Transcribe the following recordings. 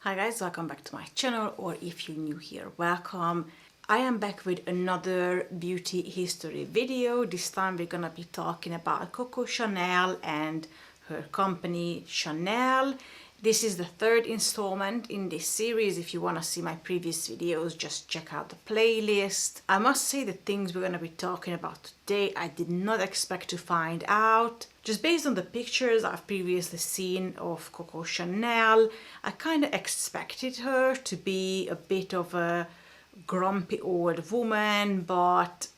Hi guys, welcome back to my channel, or if you're new here, welcome. I am back with another beauty history video. This time we're gonna be talking about Coco Chanel and her company Chanel. This is the third installment in this series. If you want to see my previous videos, just check out the playlist. I must say the things we're going to be talking about today, I did not expect to find out. Just based on the pictures I've previously seen of Coco Chanel, I kind of expected her to be a bit of a grumpy old woman, but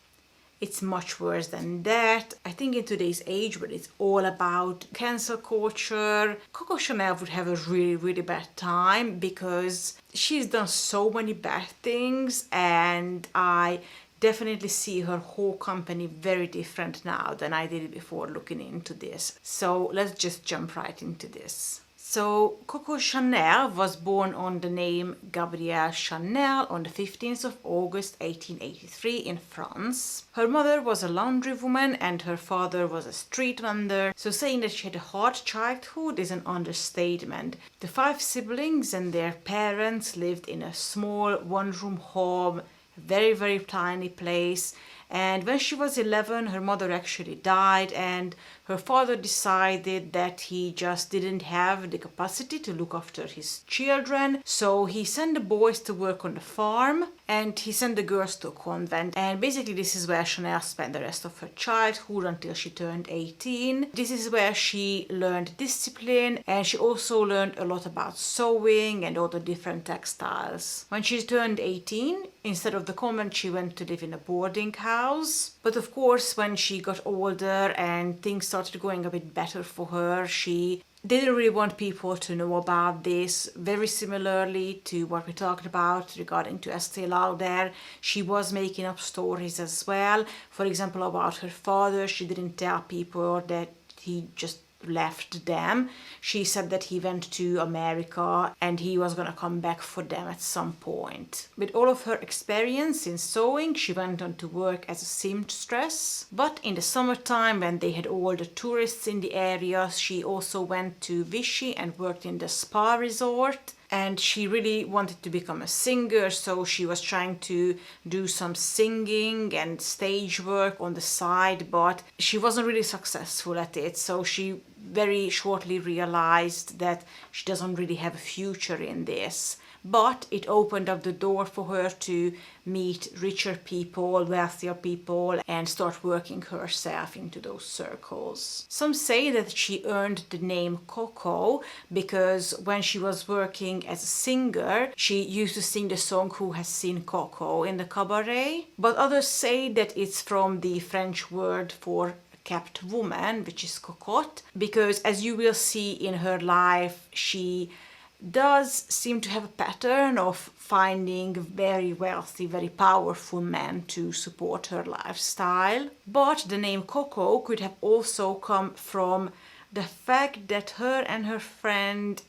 it's much worse than that. I think in today's age where it's all about cancel culture, Coco Chanel would have a really bad time because she's done so many bad things, and I definitely see her whole company very different now than I did before looking into this. So let's just jump right into this. So Coco Chanel was born on the name Gabrielle Chanel on the 15th of August 1883 in France. Her mother was a laundrywoman and her father was a street vendor, so saying that she had a hard childhood is an understatement. The 5 siblings and their parents lived in a small one-room home, very tiny place, and when she was 11 her mother actually died, and her father decided that he just didn't have the capacity to look after his children, so he sent the boys to work on the farm and he sent the girls to a convent. And basically this is where Chanel spent the rest of her childhood until she turned 18. This is where she learned discipline, and she also learned a lot about sewing and all the different textiles. When she turned 18, instead of the convent, she went to live in a boarding house. But of course, when she got older and things started going a bit better for her, she didn't really want people to know about this. Very similarly to what we talked about regarding to Estee Lauder, she was making up stories as well. For example, about her father, she didn't tell people that he just left them. She said that he went to America and he was gonna come back for them at some point. With all of her experience in sewing, she went on to work as a seamstress. But in the summertime, when they had all the tourists in the area, she also went to Vichy and worked in the spa resort. And she really wanted to become a singer, so she was trying to do some singing and stage work on the side, but she wasn't really successful at it, so she very shortly realized that she doesn't really have a future in this. But it opened up the door for her to meet richer people, wealthier people, and start working herself into those circles. Some say that she earned the name Coco because when she was working as a singer, she used to sing the song "Who Has Seen Coco" in the cabaret. But others say that it's from the French word for kept woman, which is cocotte, because as you will see in her life, she does seem to have a pattern of finding very wealthy, very powerful men to support her lifestyle. But the name Coco could have also come from the fact that her and her friend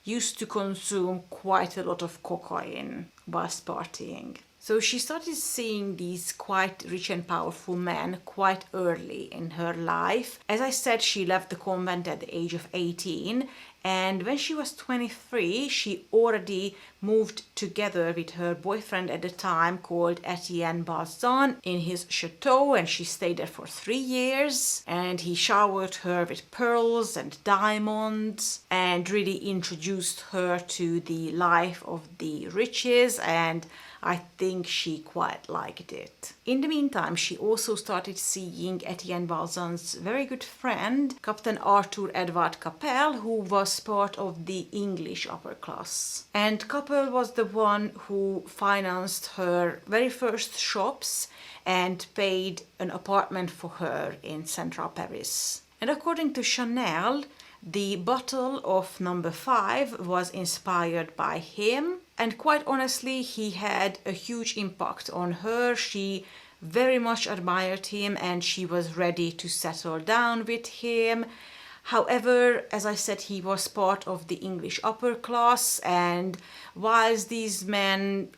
used to consume quite a lot of cocaine whilst partying. So she started seeing these quite rich and powerful men quite early in her life. As I said, she left the convent at the age of 18, and when she was 23, she already moved together with her boyfriend at the time called Etienne Balzan in his chateau, and she stayed there for 3 years, and he showered her with pearls and diamonds and really introduced her to the life of the riches, and I think she quite liked it. In the meantime, she also started seeing Etienne Balzan's very good friend, Captain Arthur Edward Capel, who was part of the English upper class. And Capel was the one who financed her very first shops and paid an apartment for her in central Paris. And according to Chanel, the bottle of number 5 was inspired by him, and quite honestly, he had a huge impact on her. She very much admired him and she was ready to settle down with him. However, as I said, he was part of the English upper class, and whilst these men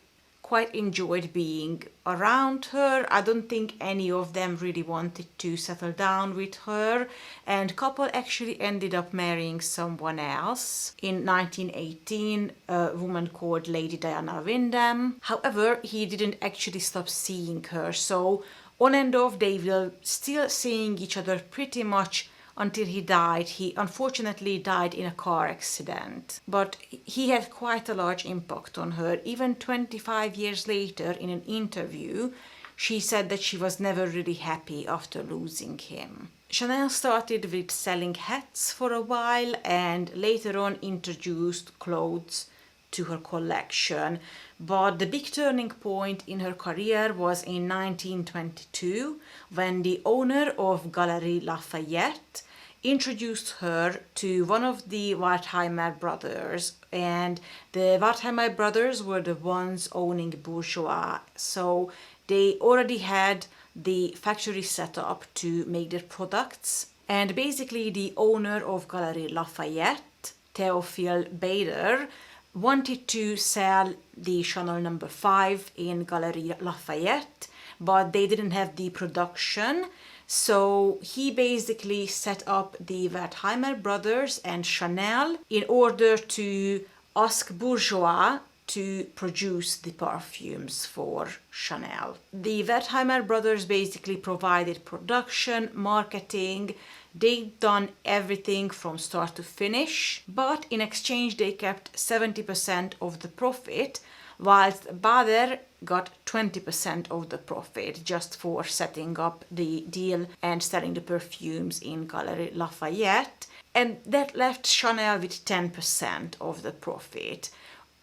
quite enjoyed being around her. I don't think any of them really wanted to settle down with her, and couple actually ended up marrying someone else in 1918, a woman called Lady Diana Wyndham. However, he didn't actually stop seeing her, so on and off they were still seeing each other pretty much until he died. He unfortunately died in a car accident, but he had quite a large impact on her. Even 25 years later, in an interview, she said that she was never really happy after losing him. Chanel started with selling hats for a while and later on introduced clothes to her collection. But the big turning point in her career was in 1922 when the owner of Galerie Lafayette introduced her to one of the Wertheimer brothers, and the Wertheimer brothers were the ones owning Bourjois, so they already had the factory set up to make their products. And basically the owner of Galerie Lafayette, Théophile Bader, wanted to sell the Chanel No. 5 in Galerie Lafayette, but they didn't have the production, so he basically set up the Wertheimer brothers and Chanel in order to ask Bourjois to produce the perfumes for Chanel. The Wertheimer brothers basically provided production, marketing. They'd done everything from start to finish, but in exchange they kept 70% of the profit, whilst Bader got 20% of the profit just for setting up the deal and selling the perfumes in Galerie Lafayette, and that left Chanel with 10% of the profit.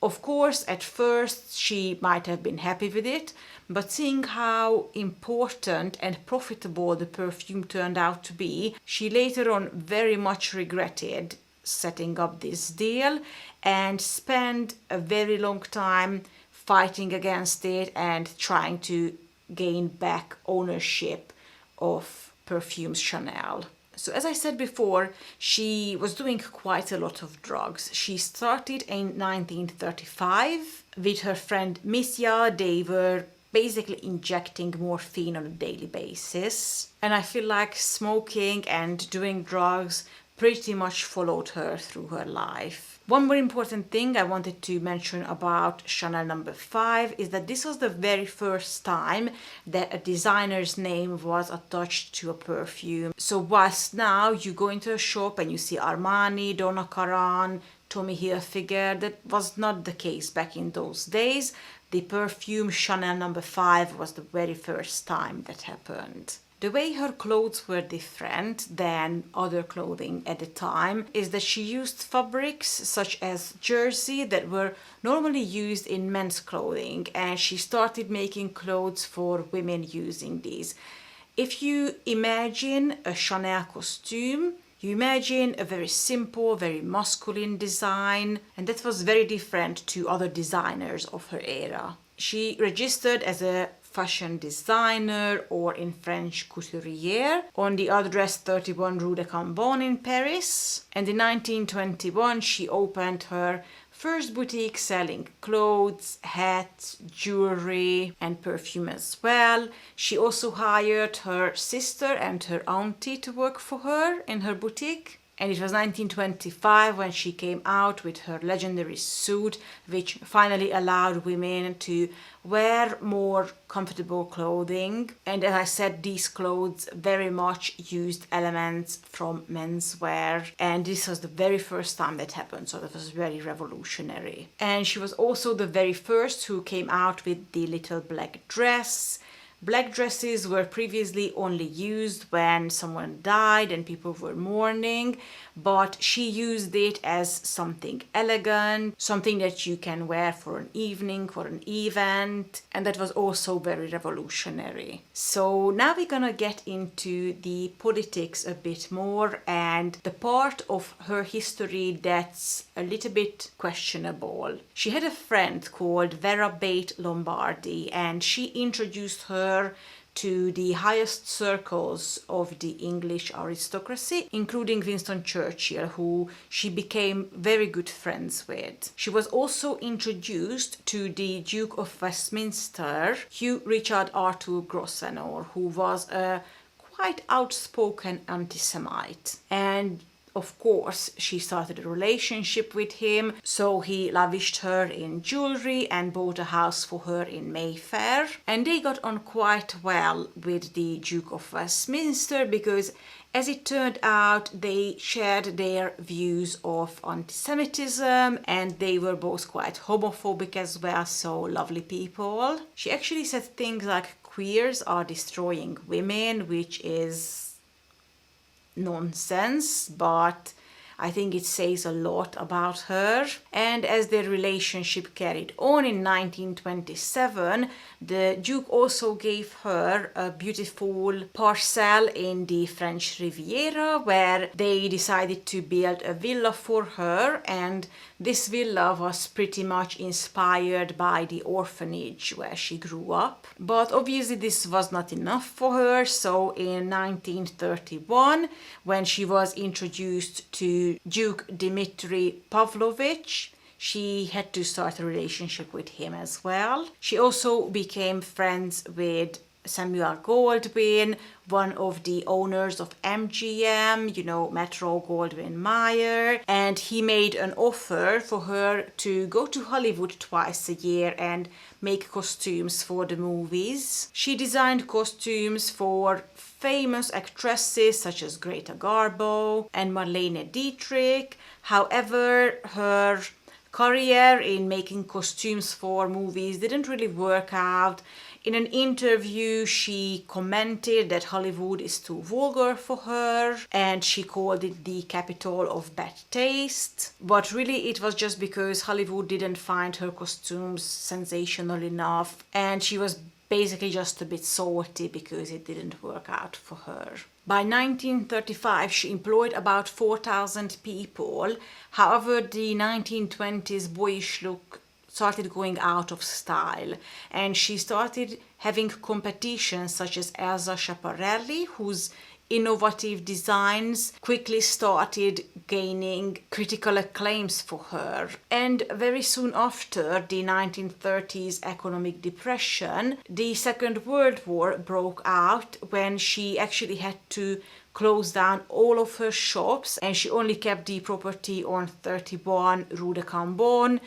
Of course, at first she might have been happy with it, but seeing how important and profitable the perfume turned out to be, she later on very much regretted setting up this deal and spent a very long time fighting against it and trying to gain back ownership of Perfumes Chanel. So as I said before, she was doing quite a lot of drugs. She started in 1935 with her friend Missia. They were basically injecting morphine on a daily basis. And I feel like smoking and doing drugs pretty much followed her through her life. One more important thing I wanted to mention about Chanel No. 5 is that this was the very first time that a designer's name was attached to a perfume. So whilst now you go into a shop and you see Armani, Donna Karan, Tommy Hilfiger, that was not the case back in those days. The perfume Chanel No. 5 was the very first time that happened. The way her clothes were different than other clothing at the time is that she used fabrics such as jersey that were normally used in men's clothing, and she started making clothes for women using these. If you imagine a Chanel costume, you imagine a very simple, very masculine design, and that was very different to other designers of her era. She registered as a fashion designer, or in French couturière, on the address 31 Rue de Cambon in Paris. And in 1921 she opened her first boutique selling clothes, hats, jewelry and perfume as well. She also hired her sister and her auntie to work for her in her boutique. And it was 1925 when she came out with her legendary suit, which finally allowed women to wear more comfortable clothing. And as I said, these clothes very much used elements from menswear. And this was the very first time that happened, so that was very revolutionary. And she was also the very first who came out with the little black dress. Black dresses were previously only used when someone died and people were mourning, but she used it as something elegant, something that you can wear for an evening, for an event, and that was also very revolutionary. So now we're gonna get into the politics a bit more and the part of her history that's a little bit questionable. She had a friend called Vera Bate Lombardi, and she introduced her to the highest circles of the English aristocracy, including Winston Churchill, who she became very good friends with. She was also introduced to the Duke of Westminster, Hugh Richard Arthur Grosvenor, who was a quite outspoken anti-Semite. And of course, she started a relationship with him, so he lavished her in jewelry and bought a house for her in Mayfair. And they got on quite well with the Duke of Westminster because, as it turned out, they shared their views of anti-Semitism and they were both quite homophobic as well, so lovely people. She actually said things like queers are destroying women, which is nonsense, but I think it says a lot about her. And as their relationship carried on in 1927, the Duke also gave her a beautiful parcel in the French Riviera where they decided to build a villa for her, and this villa was pretty much inspired by the orphanage where she grew up. But obviously this was not enough for her, so in 1931, when she was introduced to Duke Dmitry Pavlovich, she had to start a relationship with him as well. She also became friends with Samuel Goldwyn, one of the owners of MGM, Metro Goldwyn Mayer, and he made an offer for her to go to Hollywood twice a year and make costumes for the movies. She designed costumes for famous actresses such as Greta Garbo and Marlene Dietrich. However, her career in making costumes for movies didn't really work out. In an interview, she commented that Hollywood is too vulgar for her and she called it the capital of bad taste. But really it was just because Hollywood didn't find her costumes sensational enough and she was basically just a bit salty because it didn't work out for her. By 1935, she employed about 4,000 people. However, the 1920s boyish look started going out of style and she started having competitions such as Elsa Schiaparelli, whose innovative designs quickly started gaining critical acclaims for her. And very soon after the 1930s economic depression, the Second World War broke out when she actually had to close down all of her shops and she only kept the property on 31 Rue de Cambon,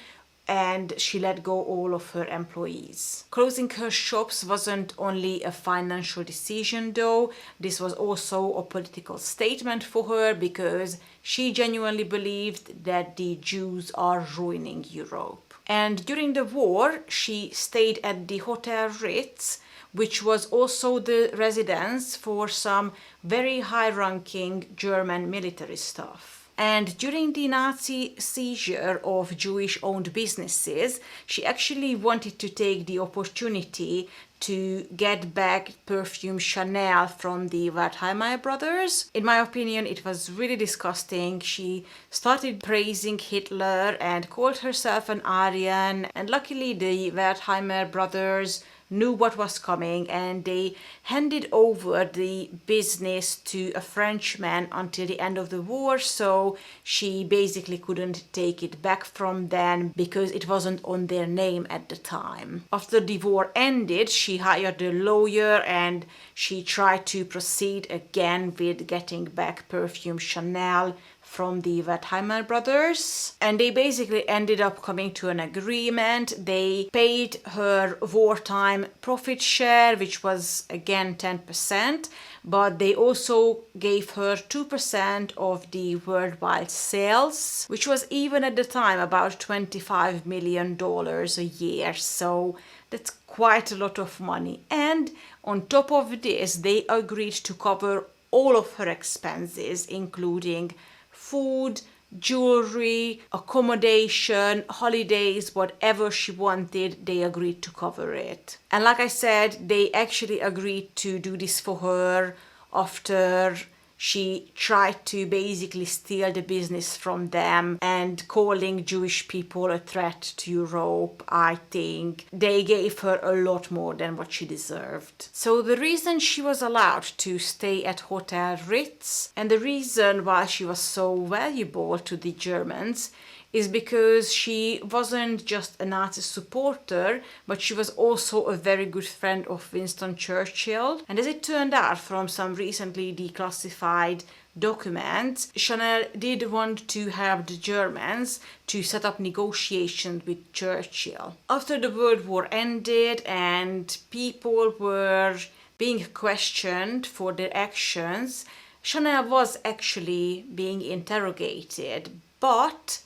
and she let go all of her employees. Closing her shops wasn't only a financial decision though, this was also a political statement for her because she genuinely believed that the Jews are ruining Europe. And during the war, she stayed at the Hotel Ritz, which was also the residence for some very high-ranking German military staff. And during the Nazi seizure of Jewish-owned businesses, she actually wanted to take the opportunity to get back perfume Chanel from the Wertheimer brothers. In my opinion, it was really disgusting. She started praising Hitler and called herself an Aryan, and luckily the Wertheimer brothers knew what was coming and they handed over the business to a Frenchman until the end of the war, so she basically couldn't take it back from them because it wasn't on their name at the time. After the war ended, she hired a lawyer and she tried to proceed again with getting back perfume Chanel from the Wertheimer brothers, and they basically ended up coming to an agreement. They paid her wartime profit share, which was again 10%, but they also gave her 2% of the worldwide sales, which was even at the time about $25 million a year, so that's quite a lot of money. And on top of this, they agreed to cover all of her expenses, including food, jewelry, accommodation, holidays, whatever she wanted, they agreed to cover it. And like I said, they actually agreed to do this for her after She tried to basically steal the business from them, and calling Jewish people a threat to Europe. I think they gave her a lot more than what she deserved. So the reason she was allowed to stay at Hotel Ritz, and the reason why she was so valuable to the Germans, is because she wasn't just a Nazi supporter, but she was also a very good friend of Winston Churchill. And as it turned out from some recently declassified documents, Chanel did want to help the Germans to set up negotiations with Churchill. After the World War ended and people were being questioned for their actions, Chanel was actually being interrogated, but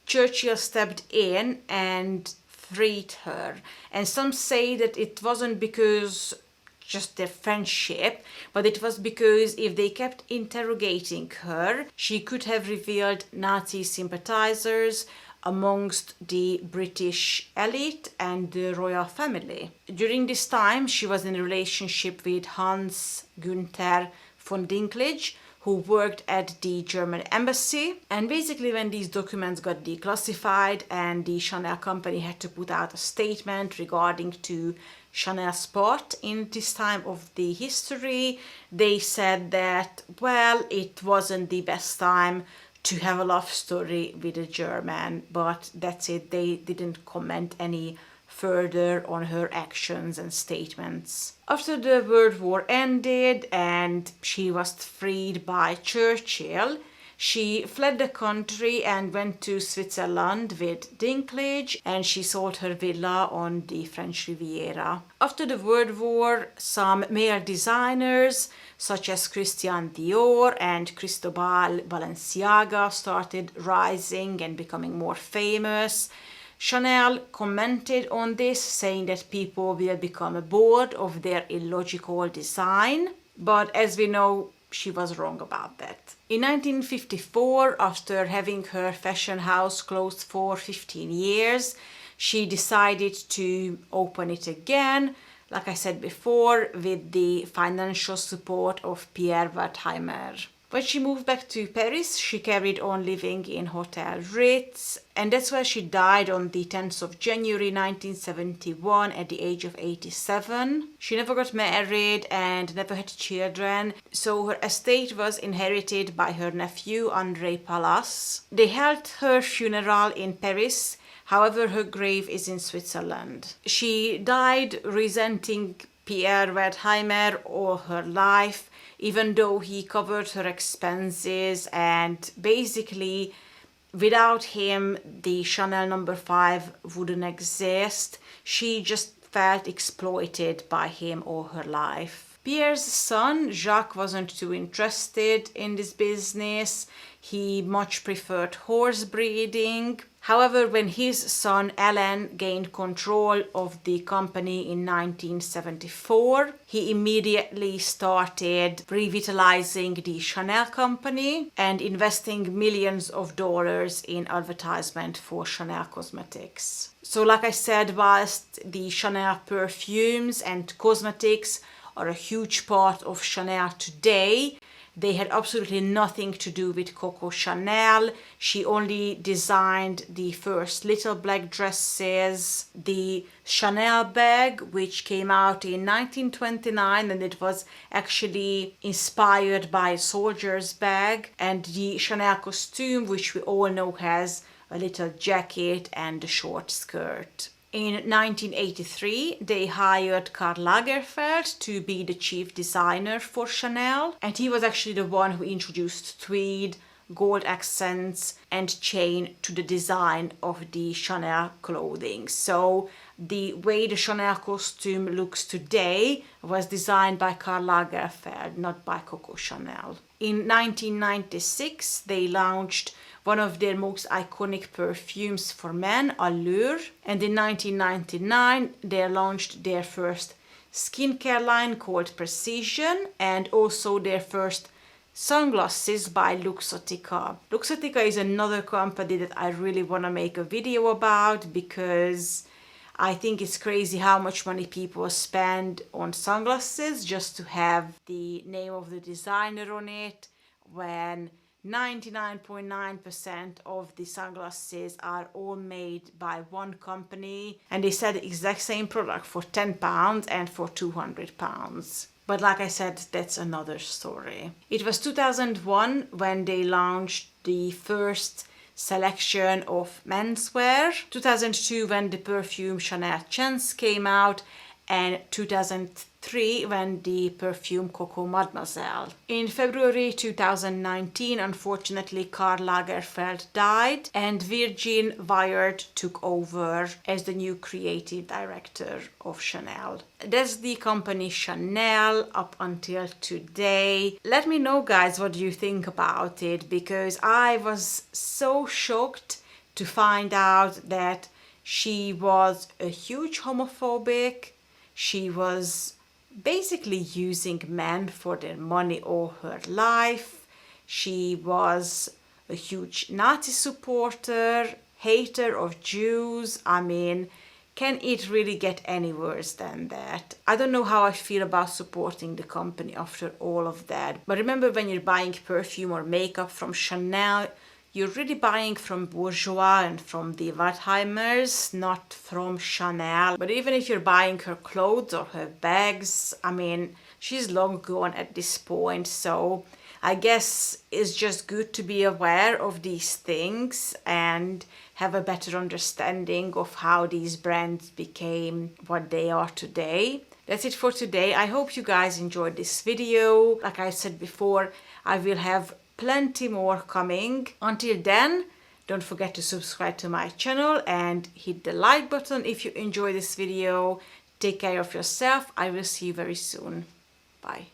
Churchill stepped in and freed her. And some say that it wasn't because just their friendship, but it was because if they kept interrogating her, she could have revealed Nazi sympathizers amongst the British elite and the royal family. During this time, she was in a relationship with Hans Günther von Dinklage, who worked at the German embassy. And basically when these documents got declassified and the Chanel company had to put out a statement regarding to Chanel's part in this time of the history, they said that, well, it wasn't the best time to have a love story with a German, but that's it. They didn't comment any further on her actions and statements. After the World War ended and she was freed by Churchill, she fled the country and went to Switzerland with Dinklage, and she sold her villa on the French Riviera. After the World War, some male designers such as Christian Dior and Cristobal Balenciaga started rising and becoming more famous. Chanel commented on this, saying that people will become bored of their illogical design, but as we know, she was wrong about that. In 1954, after having her fashion house closed for 15 years, she decided to open it again, like I said before, with the financial support of Pierre Wertheimer. When she moved back to Paris, she carried on living in Hotel Ritz, and that's where she died on the 10th of January 1971 at the age of 87. She never got married and never had children, so her estate was inherited by her nephew André Palas. They held her funeral in Paris, however her grave is in Switzerland. She died resenting Pierre Wertheimer all her life, even though he covered her expenses, and basically without him the Chanel No. 5 wouldn't exist. She just felt exploited by him all her life. Pierre's son Jacques wasn't too interested in this business. He much preferred horse breeding. However, when his son Alain gained control of the company in 1974, he immediately started revitalizing the Chanel company and investing millions of dollars in advertisement for Chanel cosmetics. So like I said, whilst the Chanel perfumes and cosmetics are a huge part of Chanel today, they had absolutely nothing to do with Coco Chanel. She only designed the first little black dresses, the Chanel bag, which came out in 1929, and it was actually inspired by a soldier's bag, and the Chanel costume, which we all know has a little jacket and a short skirt. In 1983, they hired Karl Lagerfeld to be the chief designer for Chanel, and he was actually the one who introduced tweed, gold accents, and chain to the design of the Chanel clothing. So the way the Chanel costume looks today was designed by Karl Lagerfeld, not by Coco Chanel. In 1996, they launched one of their most iconic perfumes for men, Allure. And in 1999, they launched their first skincare line called Precision, and also their first sunglasses by Luxottica. Luxottica is another company that I really want to make a video about, because I think it's crazy how much money people spend on sunglasses just to have the name of the designer on it. when 99.9% of the sunglasses are all made by one company, and they sell the exact same product for £10 and for £200. But like I said, that's another story. It was 2001 when they launched the first selection of menswear, 2002 when the perfume Chanel Chance came out, and 2003 when the perfume Coco Mademoiselle. In February 2019, unfortunately, Karl Lagerfeld died and Virgin Wired took over as the new creative director of Chanel. That's the company Chanel up until today. Let me know, guys, what you think about it, because I was so shocked to find out that she was a huge homophobic. She was basically using men for their money all her life. She was a huge Nazi supporter, hater of Jews. I mean, can it really get any worse than that? I don't know how I feel about supporting the company after all of that. But remember, when you're buying perfume or makeup from Chanel, you're really buying from Bourjois and from the Wertheimers, not from Chanel. But even if you're buying her clothes or her bags, I mean, she's long gone at this point. So I guess it's just good to be aware of these things and have a better understanding of how these brands became what they are today. That's it for today. I hope you guys enjoyed this video. Like I said before, I will have plenty more coming. Until then, don't forget to subscribe to my channel and hit the like button if you enjoy this video. Take care of yourself. I will see you very soon. Bye.